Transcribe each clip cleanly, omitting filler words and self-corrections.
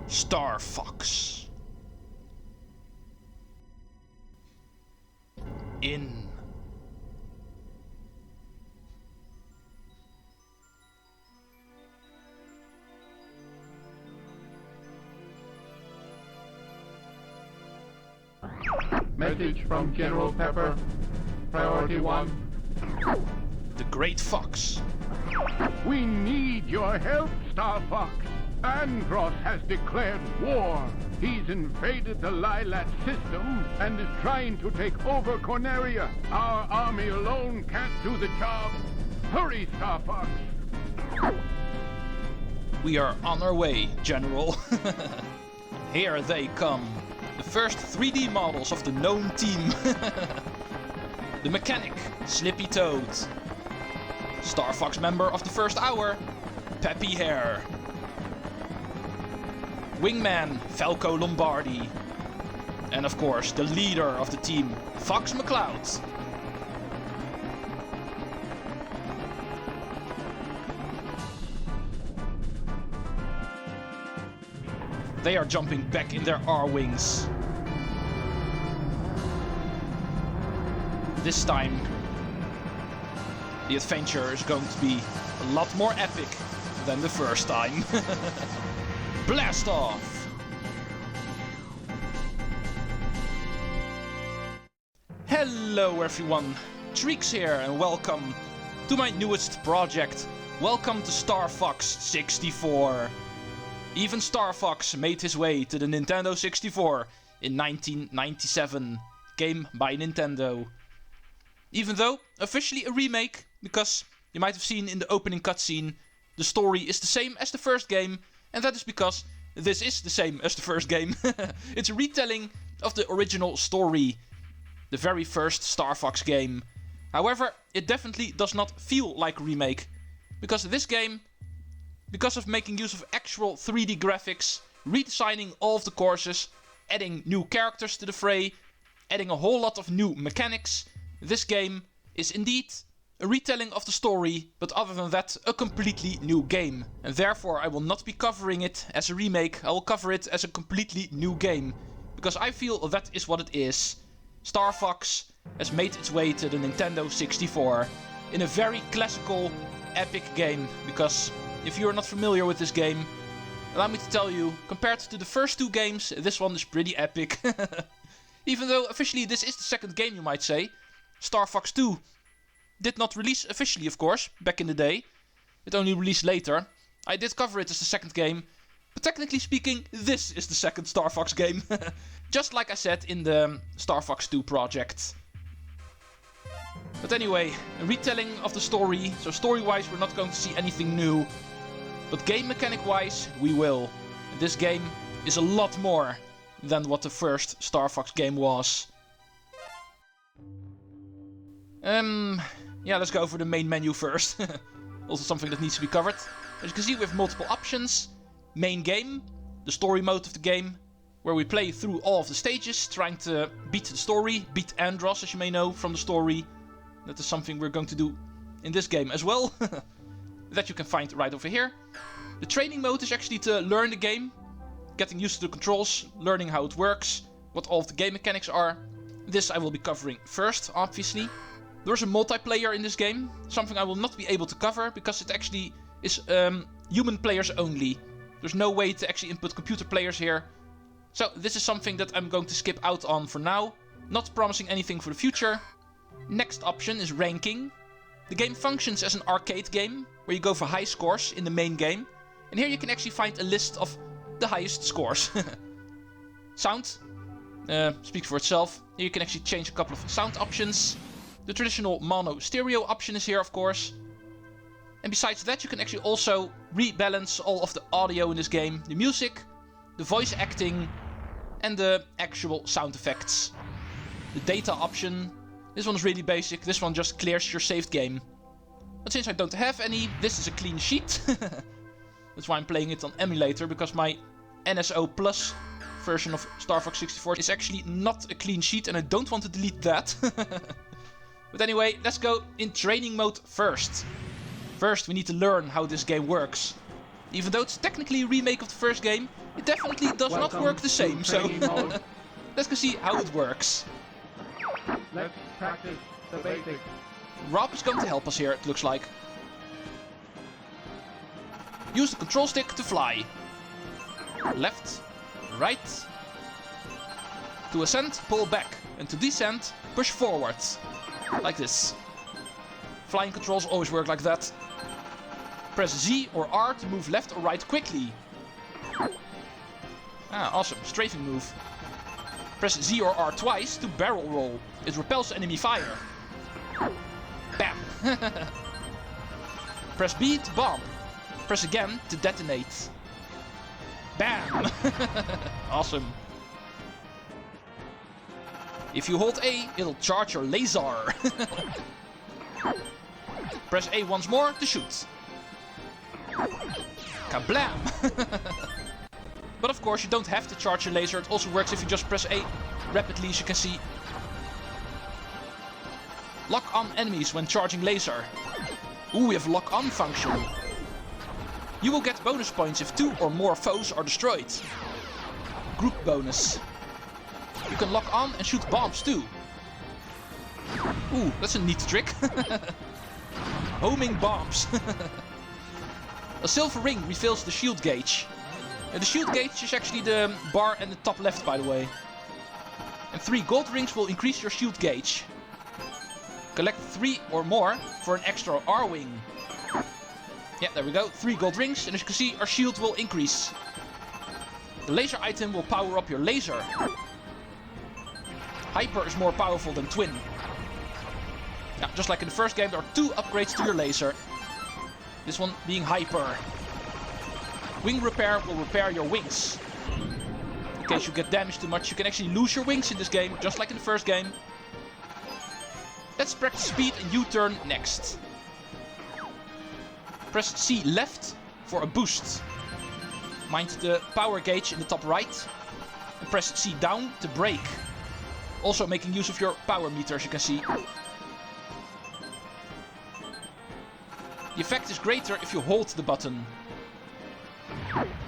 Star Fox. In. Message from General Pepper. Priority 1. The Great Fox. We need your help, Star Fox. Andross has declared war. He's invaded the Lylat System and is trying to take over Corneria. Our army alone can't do the job. Hurry, Star Fox. We are on our way, General. Here they come. The first 3D models of the known team. The mechanic, Slippy Toad. Star Fox member of the first hour, Peppy Hare. Wingman, Falco Lombardi. And of course, the leader of the team, Fox McCloud. They are jumping back in their Arwings. This time, the adventure is going to be a lot more epic than the first time. Blast off! Hello everyone, Treecks here and welcome to my newest project. Welcome to Star Fox 64. Even Star Fox made his way to the Nintendo 64 in 1997. Game by Nintendo. Even though officially a remake, because you might have seen in the opening cutscene, the story is the same as the first game, and that is because this is the same as the first game. It's a retelling of the original story, the very first Star Fox game. However, it definitely does not feel like a remake, because this game, because of making use of actual 3D graphics, redesigning all of the courses, adding new characters to the fray, adding a whole lot of new mechanics, this game is indeed a retelling of the story, but other than that, a completely new game. And therefore I will not be covering it as a remake, I will cover it as a completely new game. Because I feel that is what it is. Star Fox has made its way to the Nintendo 64 in a very classical, epic game. Because if you are not familiar with this game, allow me to tell you, compared to the first two games, this one is pretty epic. Even though officially this is the second game, you might say. Star Fox 2 did not release officially, of course, back in the day. It only released later. I did cover it as the second game, but technically speaking, this is the second Star Fox game. Just like I said in the Star Fox 2 project. But anyway, a retelling of the story, so story-wise we're not going to see anything new. But game mechanic-wise, we will. And this game is a lot more than what the first Star Fox game was. Yeah, let's go for the main menu first. Also something that needs to be covered. As you can see, we have multiple options. Main game, the story mode of the game, where we play through all of the stages, trying to beat the story, beat Andross, as you may know from the story. That is something we're going to do in this game as well. That you can find right over here. The training mode is actually to learn the game, getting used to the controls, learning how it works, what all of the game mechanics are. This I will be covering first, obviously. There's a multiplayer in this game, something I will not be able to cover because it actually is human players only. There's no way to actually input computer players here. So this is something that I'm going to skip out on for now, not promising anything for the future. Next option is ranking. The game functions as an arcade game, where you go for high scores in the main game. And here you can actually find a list of the highest scores. Sound speaks for itself. Here you can actually change a couple of sound options. The traditional mono stereo option is here, of course. And besides that, you can actually also rebalance all of the audio in this game. The music, the voice acting, and the actual sound effects. The data option. This one is really basic. This one just clears your saved game. But since I don't have any, this is a clean sheet. That's why I'm playing it on emulator, because my NSO Plus version of Star Fox 64 is actually not a clean sheet, and I don't want to delete that. But anyway, let's go in training mode first. First, we need to learn how this game works. Even though it's technically a remake of the first game, it definitely does not work the same, so let's go see how it works. Let's practice the basics. Rob is going to help us here, it looks like. Use the control stick to fly. Left, right. To ascend, pull back. And to descend, push forward. Like this. Flying controls always work like that. Press Z or R to move left or right quickly. Ah, awesome. Strafing move. Press Z or R twice to barrel roll. It repels enemy fire. Bam! Press B to bomb. Press again to detonate. Bam! Awesome. If you hold A, it'll charge your laser. Press A once more to shoot. Kablam! But of course you don't have to charge your laser. It also works if you just press A rapidly, as you can see. Lock on enemies when charging laser. Ooh, we have lock on function. You will get bonus points if 2 or more foes are destroyed. Group bonus. You can lock on and shoot bombs too. Ooh, that's a neat trick. Homing bombs. A silver ring refills the shield gauge. The shield gauge is actually the bar in the top left, by the way. And 3 gold rings will increase your shield gauge. Collect 3 or more for an extra Arwing. Yeah, there we go. 3 gold rings, and as you can see, our shield will increase. The laser item will power up your laser. Hyper is more powerful than Twin. Now, just like in the first game, there are 2 upgrades to your laser. This one being Hyper. Wing Repair will repair your wings. In case you get damaged too much, you can actually lose your wings in this game, just like in the first game. Let's practice speed and U-turn next. Press C left for a boost. Mind the power gauge in the top right. And press C down to brake. Also making use of your power meter, as you can see. The effect is greater if you hold the button.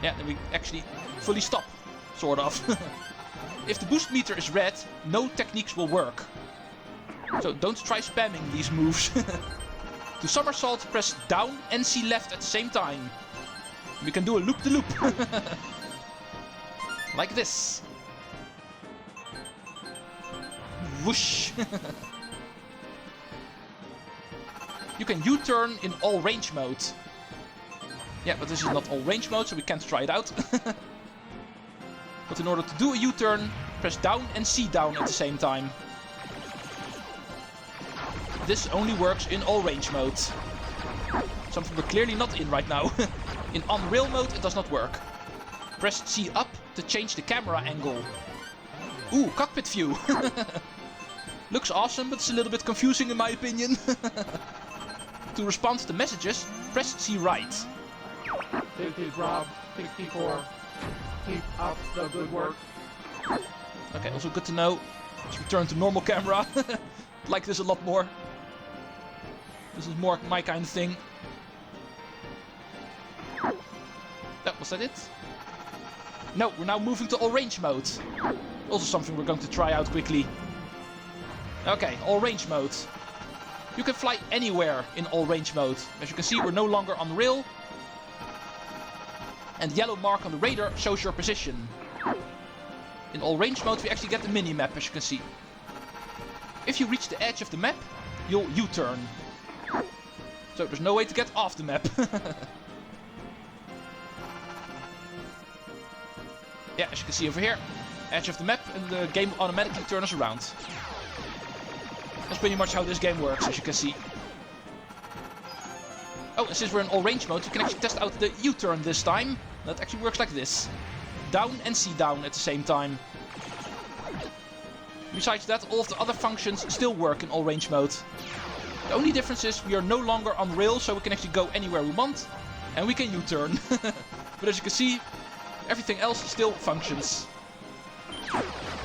Yeah, then we actually fully stop. Sort of. If the boost meter is red, no techniques will work. So don't try spamming these moves. To somersault, press down and C left at the same time. We can do a loop-de-loop. Like this. Whoosh. You can U-turn in all range mode. Yeah, but this is not all range mode, so we can't try it out. But in order to do a U-turn, press down and C down at the same time. This only works in all range mode. Something we're clearly not in right now. In on-rail mode it does not work. Press C up to change the camera angle. Ooh, cockpit view. Looks awesome, but it's a little bit confusing in my opinion. To respond to messages, press C right. This is Rob, 64. Keep up the good work. Okay, also good to know. Let's return to normal camera. Like this a lot more. This is more my kind of thing. That was that it? No, we're now moving to all range mode. Also something we're going to try out quickly. Okay, all range mode. You can fly anywhere in all range mode. As you can see, we're no longer on rail. And the yellow mark on the radar shows your position. In all range mode we actually get the mini-map, as you can see. If you reach the edge of the map, you'll U-turn. So there's no way to get off the map. Yeah, as you can see over here, edge of the map, and the game will automatically turn us around. That's pretty much how this game works, as you can see. Oh, and since we're in all range mode, you can actually test out the U-turn this time. That actually works like this. Down and C down at the same time. Besides that, all of the other functions still work in all range mode. The only difference is we are no longer on rail, so we can actually go anywhere we want. And we can U-turn. But as you can see, everything else still functions.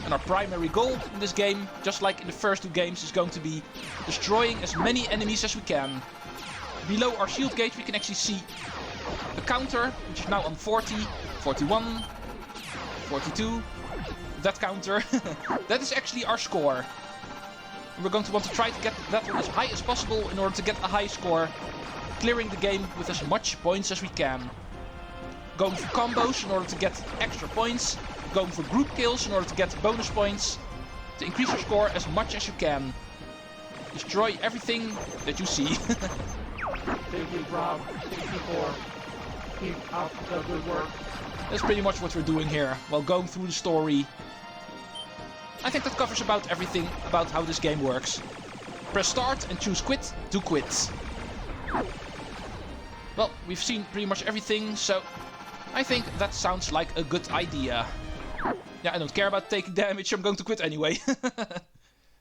And our primary goal in this game, just like in the first 2 games, is going to be destroying as many enemies as we can. Below our shield gauge we can actually see a counter, which is now on 40, 41, 42. That counter, that is actually our score. And we're going to want to try to get that one as high as possible in order to get a high score, clearing the game with as much points as we can. Going for combos in order to get extra points, going for group kills in order to get bonus points, to increase your score as much as you can. Destroy everything that you see. Thank you, Rob. 64. Keep up the good work. That's pretty much what we're doing here, while going through the story. I think that covers about everything about how this game works. Press start and choose quit to quit. Well, we've seen pretty much everything, so I think that sounds like a good idea. Yeah, I don't care about taking damage, I'm going to quit anyway.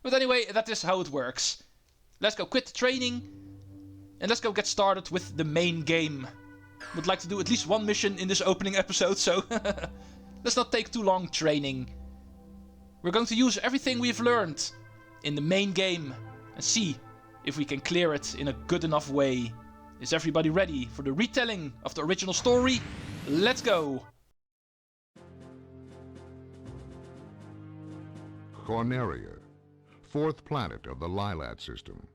But anyway, that is how it works. Let's go quit the training, and let's go get started with the main game. Would like to do at least one mission in this opening episode, so let's not take too long training. We're going to use everything we've learned in the main game and see if we can clear it in a good enough way. Is everybody ready for the retelling of the original story? Let's go! Corneria, fourth planet of the Lylat System.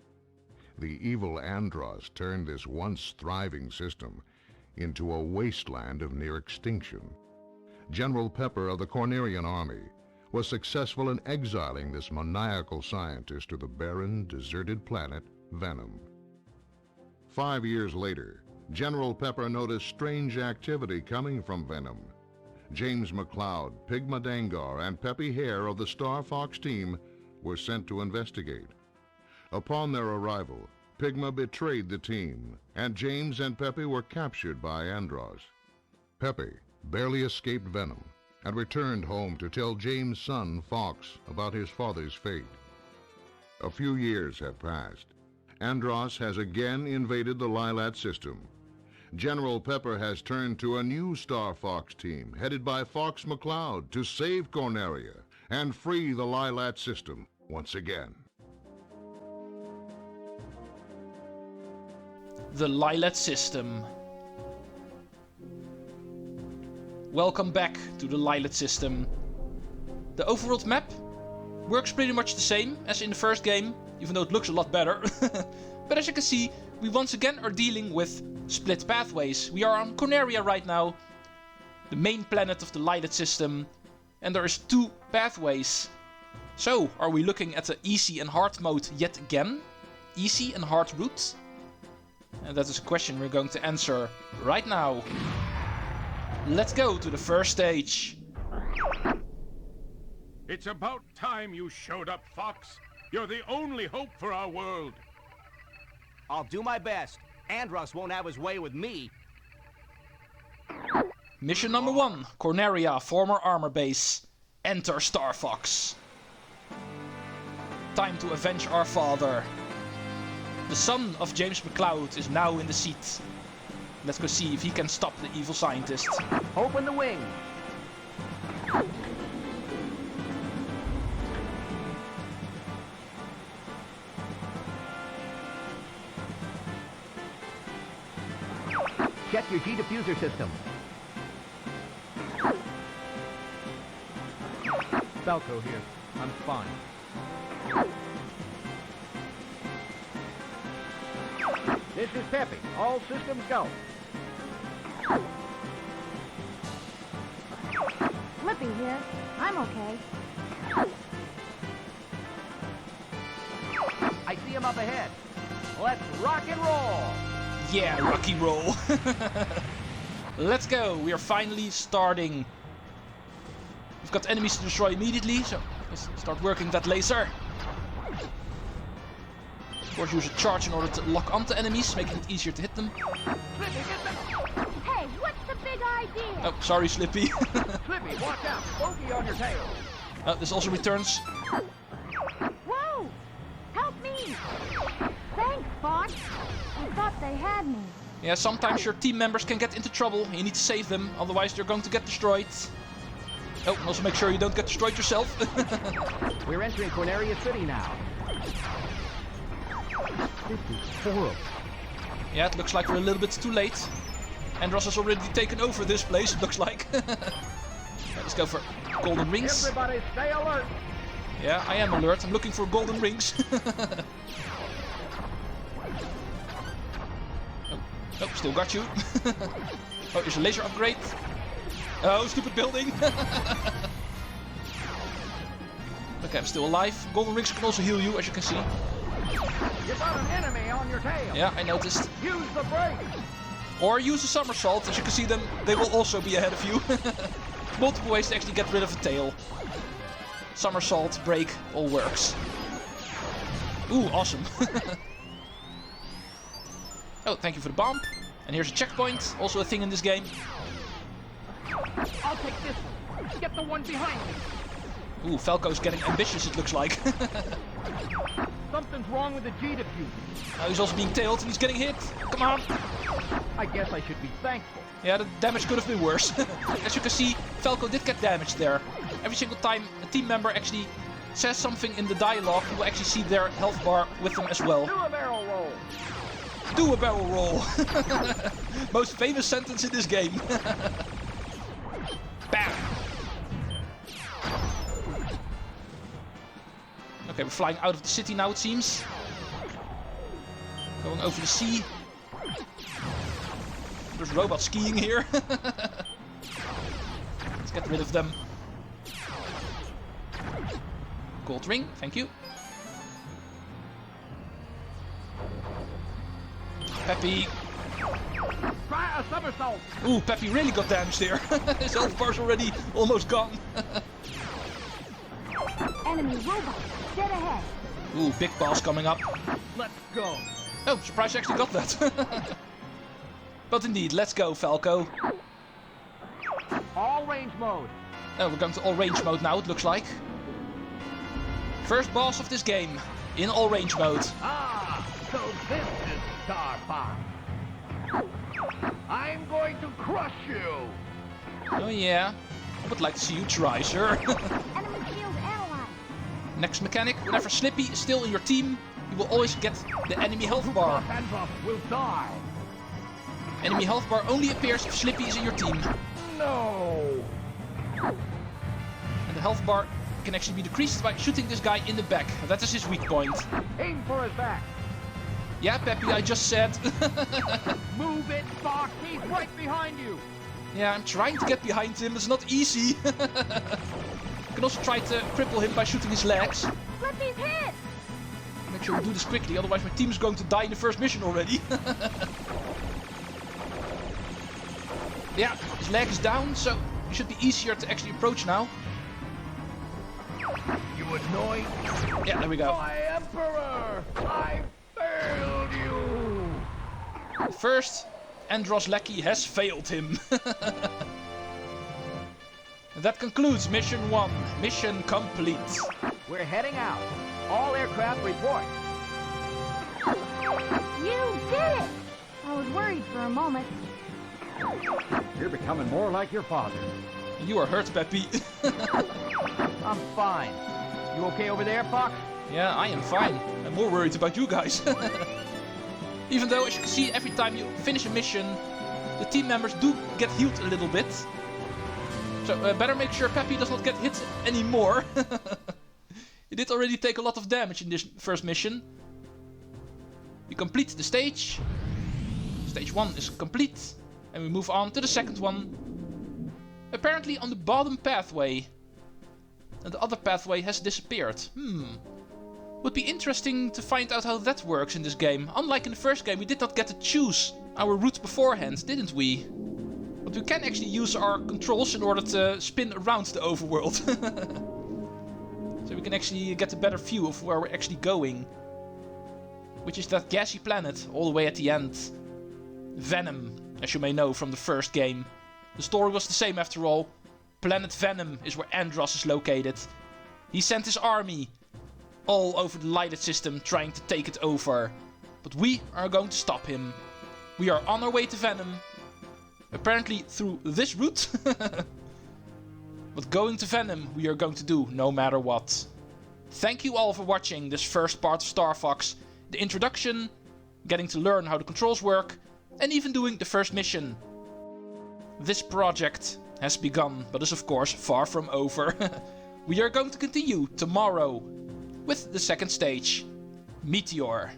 The evil Andross turned this once thriving system into a wasteland of near extinction. General Pepper of the Cornerian Army was successful in exiling this maniacal scientist to the barren, deserted planet Venom. 5 years later, General Pepper noticed strange activity coming from Venom. James McCloud, Pigma Dangar, and Peppy Hare of the Star Fox team were sent to investigate. Upon their arrival, Pigma betrayed the team, and James and Peppy were captured by Andross. Peppy barely escaped Venom and returned home to tell James' son, Fox, about his father's fate. A few years have passed. Andross has again invaded the Lylat System. General Pepper has turned to a new Star Fox team, headed by Fox McCloud, to save Corneria and free the Lylat System once again. The Lylat System. Welcome back to the Lylat System. The overworld map works pretty much the same as in the first game, even though it looks a lot better. But as you can see, we once again are dealing with split pathways. We are on Corneria right now, the main planet of the Lylat System, and there is 2 pathways. So, are we looking at the easy and hard mode yet again? Easy and hard route? And that is a question we're going to answer right now. Let's go to the first stage. It's about time you showed up, Fox. You're the only hope for our world. I'll do my best. Andross won't have his way with me. Mission number 1, Corneria, former armor base. Enter Star Fox. Time to avenge our father. The son of James McCloud is now in the seat. Let's go see if he can stop the evil scientist. Open the wing. Check your G-diffuser system. Falco here. I'm fine. This is Peppy. All systems go. Flippy here. I'm okay. I see him up ahead. Let's rock and roll. Yeah, rocky roll. Let's go. We are finally starting. We've got enemies to destroy immediately, so let's start working that laser. Of course, use a charge in order to lock onto enemies, making it easier to hit them. Hey, what's the big idea? Oh, sorry, Slippy. Slippy, watch out. Bogey on your tail. This also returns. Whoa! Help me! Thanks, Fox. I thought they had me. Yeah, sometimes your team members can get into trouble. You need to save them, otherwise they're going to get destroyed. Oh, and also make sure you don't get destroyed yourself. We're entering Corneria City now. This is horrible. Yeah, it looks like we're a little bit too late. Andross has already taken over this place, it looks like. Let's go for golden rings. Everybody stay alert. Yeah, I am alert. I'm looking for golden rings. Oh, still got you. Oh, there's a laser upgrade. Oh, stupid building. Okay, I'm still alive. Golden rings can also heal you, as you can see. You got an enemy on your tail. Yeah, I noticed. Use the brake. Or use a somersault. As you can see, then they will also be ahead of you. Multiple ways to actually get rid of a tail. Somersault, brake, all works. Ooh, awesome. Oh, thank you for the bomb. And here's a checkpoint, also a thing in this game. I'll take this one. Get the one behind me. Ooh, Falco's getting ambitious, it looks like. Something's wrong with the G diffuser. Now he's also being tailed and he's getting hit. Come on. I guess I should be thankful. Yeah, the damage could have been worse. As you can see, Falco did get damaged there. Every single time a team member actually says something in the dialogue, you will actually see their health bar with them as well. Do a barrel roll. Do a barrel roll. Most famous sentence in this game. Bam. Okay, we're flying out of the city now, it seems. Going over the sea. There's robots skiing here. Let's get rid of them. Gold ring, thank you. Peppy. Try a somersault. Ooh, Peppy really got damaged there. His health bar's already almost gone. Enemy robot, dead ahead. Ooh, big boss coming up. Let's go. Oh, surprised I actually got that. But indeed, let's go, Falco. All range mode. Oh, we're going to all range mode now, it looks like. First boss of this game, in all range mode. Ah, so this is Star Fox. I'm going to crush you. Oh yeah, I would like to see you try, sir. Enemy shield analyzed. Next mechanic, whenever Slippy is still in your team, you will always get the enemy health bar. Andross will die. Enemy health bar only appears if Slippy is in your team. No. And the health bar can actually be decreased by shooting this guy in the back. That is his weak point. Aim for his back. Yeah, Peppy, I just said. Move it, Fox. He's right behind you. Yeah, I'm trying to get behind him. It's not easy. You can also try to cripple him by shooting his legs. Flippy's hit. Make sure we do this quickly, otherwise my team is going to die in the first mission already. Yeah, his leg is down, so it should be easier to actually approach now. You annoying. Yeah, there we go. My Emperor! I failed you! First, Andross Lackey has failed him. And that concludes Mission 1. Mission complete. We're heading out. All aircraft report. You did it. I was worried for a moment. You're becoming more like your father. You are hurt, Peppy. I'm fine. You okay over there, Fox? Yeah, I am fine. I'm more worried about you guys. Even though, as you can see, every time you finish a mission, the team members do get healed a little bit. So better make sure Peppy does not get hit anymore. He did already take a lot of damage in this first mission. We complete the stage. Stage 1 is complete. And we move on to the second one. Apparently on the bottom pathway. And the other pathway has disappeared. Would be interesting to find out how that works in this game. Unlike in the first game, we did not get to choose our route beforehand, didn't we? But we can actually use our controls in order to spin around the overworld. So we can actually get a better view of where we're actually going. Which is that gassy planet all the way at the end. Venom, as you may know from the first game. The story was the same after all. Planet Venom is where Andross is located. He sent his army all over the Lylat System trying to take it over. But we are going to stop him. We are on our way to Venom. Apparently through this route. But going to Venom we are going to do no matter what. Thank you all for watching this first part of Star Fox. The introduction, getting to learn how the controls work, and even doing the first mission. this project has begun, but is of course far from over. We are going to continue tomorrow with the second stage, Meteor.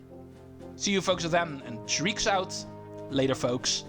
See you folks then, and Treecks out. Later folks.